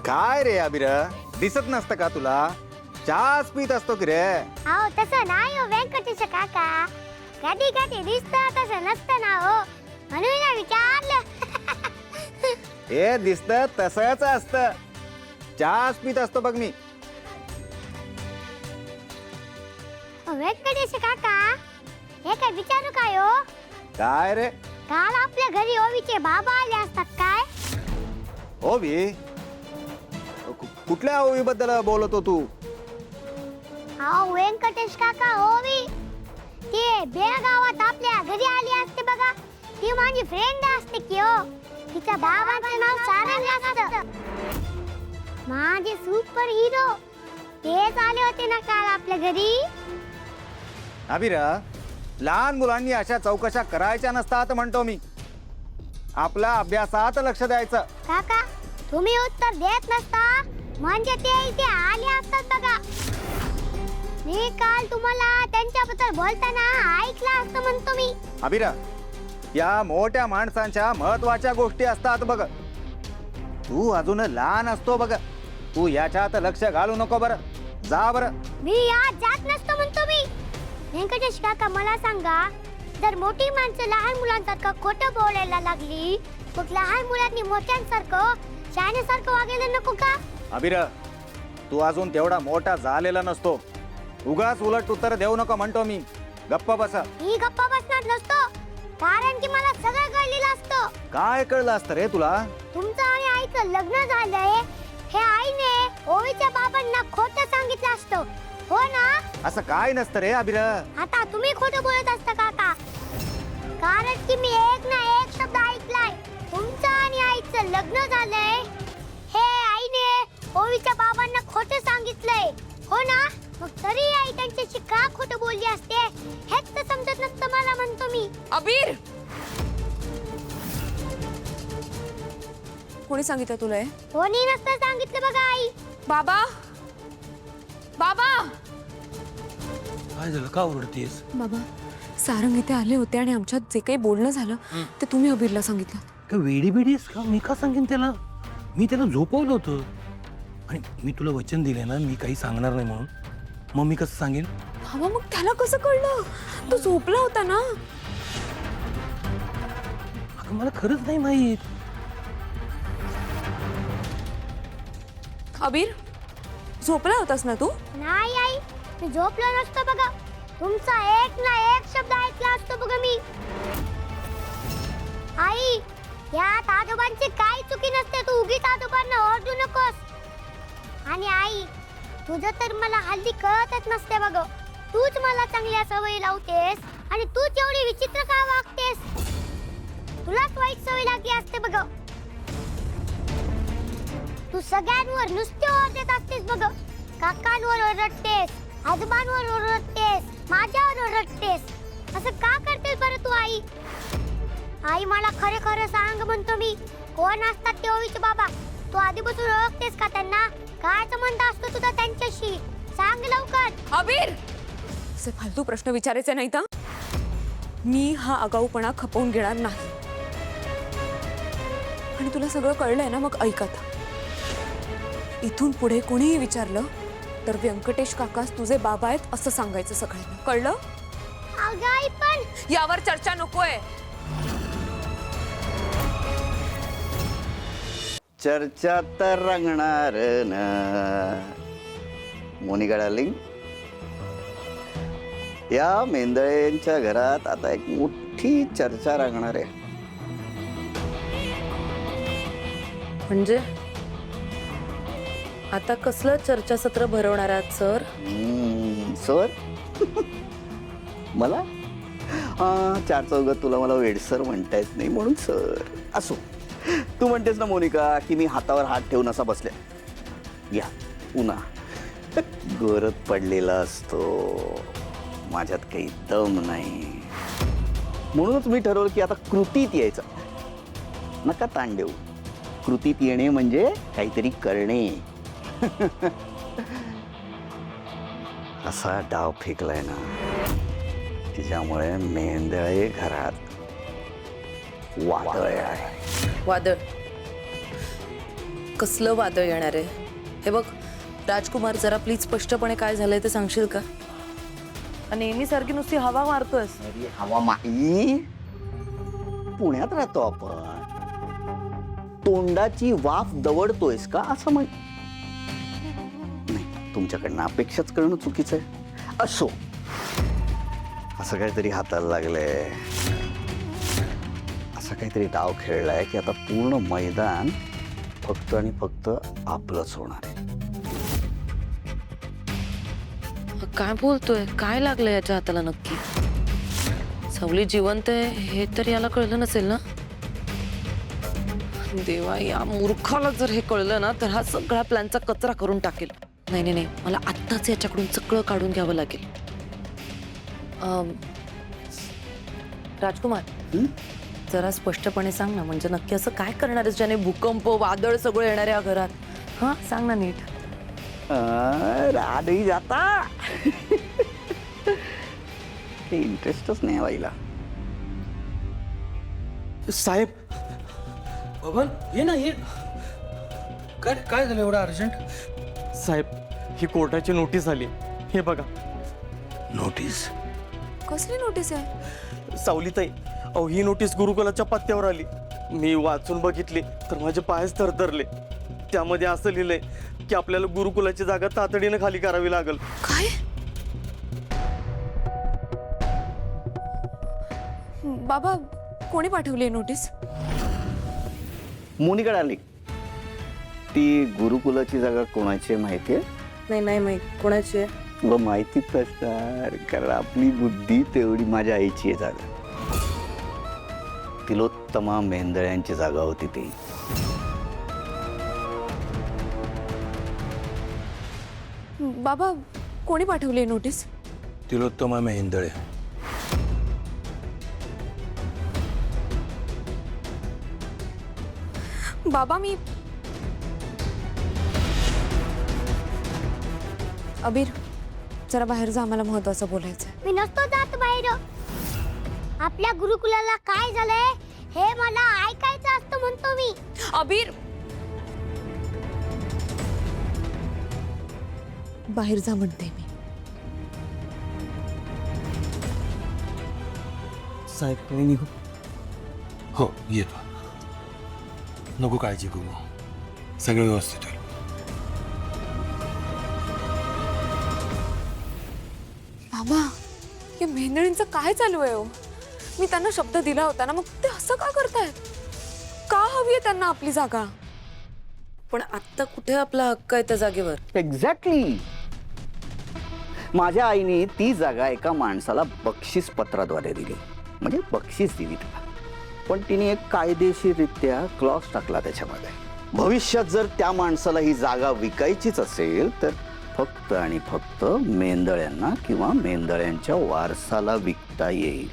काय रे अभिर, दिसत नसतं का तुला? चहाच पीत असतो की रे? अहो तसं नाही हो व्यंकटेश काका, कधी कधी दिसतं तसं नसतं ना हो, म्हणून ना विचारलं. हे दिसतं तसंच असतं, चहाच पीत असतो बघ मी. व्यंकटेश काका, हे काय विचारू काय हो? काय रे काल आपल्या घरी ओवीचे बाबा आले असतात काय? ओवी? कुठल्या ओवी बद्दल बोलतो तू? अहो व्यंकटेश काका ओवी, ते बेळगावात आपल्या घरी आली असते बघा, ती माझी फ्रेंड असते की हो. तिच्या बाबांचं नाव सारंग असतं. माझे सुपर हिरो तेच आले होते ना काल आपल्या घरी. अभिर, लहान मुलांनी अशा चौकशा करायच्या नसतात म्हणतो मी. आपला अभ्यासात लक्ष द्यायचं. काका तुम्ही उत्तर देत नसता म्हणजे ते इथे आले असतात बघा. मी काल तुम्हाला त्यांच्याबद्दल बोलताना ऐकलं असतं म्हणतो मी. अभिर, या मोठ्या माणसांच्या महत्वाच्या गोष्टी असतात बघ. तू अजून लहान असतो बघ, तू याच्यात लक्ष घालू नको. बरं जा बरं. मी आज जात नसतो म्हणतो मी. व्यंकटेश काका मला सांगा, जर मोठी माणसं लहान मुलांसारखं खोटं बोलायला लागली, मग लहान मुलांनी मोठ्यांसारखं शहाण्यासारखं वागायला नको का? अभिर, तू अजून तेवढा मोठा झालेला नसतो. उगाच उलट उत्तर देऊ नको म्हणतो मी. गप्प बस. मी गप्पा बसणार नसतो, कारण की मला सगळं कळलेलं असतं. काय कळलं असतं रे तुला? तुमचं आणि आईचं लग्न झालंय हे आईने ओवीच्या बाबांना खोटं सांगितलं असतं, हो ना? असं काय नसतं रे अभिर. आता तुम्ही खोटं बोलत असता काका, कारण की मी एक ना एक शब्द ऐकलाय. तुमचं आणि आईचं लग्न झालंय हे आईने ओवीच्या बाबांना खोटं सांगितलंय, हो ना? मग तरी आई त्यांच्याशी का खोटं बोलली असते हेच तर समजत नसतं मला म्हणतो मी. अबीर, कोणी सांगितलं तुला हे? कोणी नसतं सांगितलं बघा आई. बाबा, बाबा, काय झालं, का ओरडतेस? बाबा, सारंग इथे आले होते आणि आमच्यात जे काही बोलणं झालं ते तुम्ही अबीरला सांगितलं. काय वेडी बेडीस का? मी का सांगेन त्याला? मी त्याला झोपवलं होतं आणि मी तुला वचन दिले ना मी काही सांगणार नाही म्हणून. मग मी कसं सांगेन? बाबा, मग त्याला कसं कळलं? तो झोपला होता ना. अगं मला खरंच नाही माहित. अबीर, झोपला होतास ना तू? नाही आई, मी झोपलो नसतो बघा. तुमचा एक ना एक शब्द ऐकला असतो बघा मी. आई, यात आजोबांची काही चुकी नसते. तू उगीच आजोबांना ओरडू नकोस. आणि आई, तुझं तर मला हल्ली कळतच नसते बघ. तूच मला चांगल्या सवयी लावतेस आणि तूच एवढी विचित्र का वागतेस? तुलाच वाईट सवय लागली असते बघ. तू सगळ्यांवर नुसते ओरडत असतेस बघ. काकांवर ओरडतेस, आजोबांवर ओरडतेस, माझ्यावर ओरडतेस. असं का करतेस बरं तू आई? आई, मला खरे खरं सांग म्हणतो मी, कोण असतात ते ओवीचे बाबा? तू आधीपासून ओळखतेस का त्यांना? काय संबंध असतो तुझा त्यांच्याशी? सांग लवकर. अबीर, असे फालतू प्रश्न विचारायचे नाहीत हं? मी हा आगाऊपणा खपवून घेणार नाही. आणि तुला सगळं कळलंय ना, मग ऐक आता. इथून पुढे कोणीही विचारलं तर व्यंकटेश काकाच तुझे बाबा आहेत असं सांगायचं सगळ्यांना, कळलं? अगं आई, पण यावर चर्चा नकोय. चर्चा तर रंगणार ना मोनिका डार्लिंग. या मेंदळेंच्या घरात आता एक मोठी चर्चा रंगणार आहे. म्हणजे आता कसलं चर्चासत्र भरवणार आहात सर? सर मला चार चौघात तुला मला वेडसर म्हणता येत नाही म्हणून सर. असो, तू म्हणतेस ना मोनिका की मी हातावर हात ठेवून असा बसल्या. घ्या पुन्हा गरज पडलेला असतो. माझ्यात काही दम नाही, म्हणूनच मी ठरवलं की आता कृतीत यायचं. नका ताण देऊ. कृतीत येणे म्हणजे काहीतरी करणे. असा डाव फेकलाय ना, तिच्यामुळे मेंदळे घरात वादळ आहे. वादळ कसलं वादळ येणार आहे? हे बघ राजकुमार, जरा प्लीज स्पष्टपणे काय झालंय ते सांगशील का? नेहमी सारखी नुसती हवा मारतोयस. अरे हवा माही, पुण्यात राहतो आपण. तोंडाची वाफ दवडतोयस का असं म्हण. नाही, तुमच्याकडनं अपेक्षाच करणं चुकीचं आहे. असो, असं काहीतरी हाताला लागलंय, असं काहीतरी डाव खेळलाय की आता पूर्ण मैदान फक्त आणि फक्त आपलंच होणार आहे. काय बोलतोय? काय लागलं याच्या हाताला नक्की? सावली जिवंत आहे हे तर याला कळलं नसेल ना? देवा, या मूर्खाला जर हे कळलं ना तर हा सगळा प्लॅनचा कचरा करून टाकेल. नाही नाही नाही, मला आत्ताच याच्याकडून सगळं काढून घ्यावं लागेल. राजकुमार, जरा स्पष्टपणे सांग ना, म्हणजे नक्की असं काय करणार आहेस ज्याने भूकंप वादळ सगळं येणार आहे या घरात? हा, सांग ना नीट. राधही जाता इंटरेस्टच नाही बाईला. साहेब, बबन ये ना, ये. काय काय झालं एवढं अर्जंट? साहेब, ही कोर्टाची नोटीस आली, हे बघा. नोटीस? कसली नोटीस आहे? सावलीताई, अहो ही नोटीस गुरुकुलाच्या पत्त्यावर आली. मी वाचून बघितली तर माझे पायच थरथरले. त्यामध्ये असं लिहिलंय की आपल्याला गुरुकुलाची जागा तातडीनं खाली करावी लागेल. काय? बाबा, कोणी पाठवली नोटीस? मोनिका डार्लिंग, ती गुरुकुलाची जागा कोणाची आहे माहिती आहे? नाही नाही माहित कोणाची आहे. तुला माहितीच असणार, कारण आपली बुद्धी तेवढी. माझ्या आईची आहे जागा. तिलोत्तमा मेंदळ्यांची जागा होती ती. बाबा, कोणी पाठवली नोटीस? तिलोत्तमा मेहेंदळे. बाबा, मी अबीर, जरा बाहेर जा, आम्हाला महत्वाचं बोलायचंय. मी नसतो जात बाहेर. आपल्या गुरुकुलाला काय झालंय हे मला ऐकायचं असतं म्हणतो मी. अबीर, बाहेर जा म्हणते मी. साहेब, मी निघू? हो, येतो. नको काळजी करू, सगळं व्यवस्थित होईल. बाबा, या मेंढळींचं काय चालू आहे हो? मी त्यांना शब्द दिला होता ना, मग ते असं का करतायत? का हवी आहे त्यांना आपली जागा? पण आत्ता कुठे आपला हक्क आहे त्या जागेवर? एक्झॅक्टली. माझ्या आईने ती जागा एका माणसाला बक्षीस पत्राद्वारे दिली, म्हणजे बक्षीस दिली त्याला. पण तिने एक कायदेशीररित्या क्लॉज टाकला त्याच्यामध्ये. भविष्यात जर त्या माणसाला ही जागा विकायचीच असेल तर फक्त आणि फक्त मेंदळ्यांना किंवा मेंदळ्यांच्या वारसाला विकता येईल.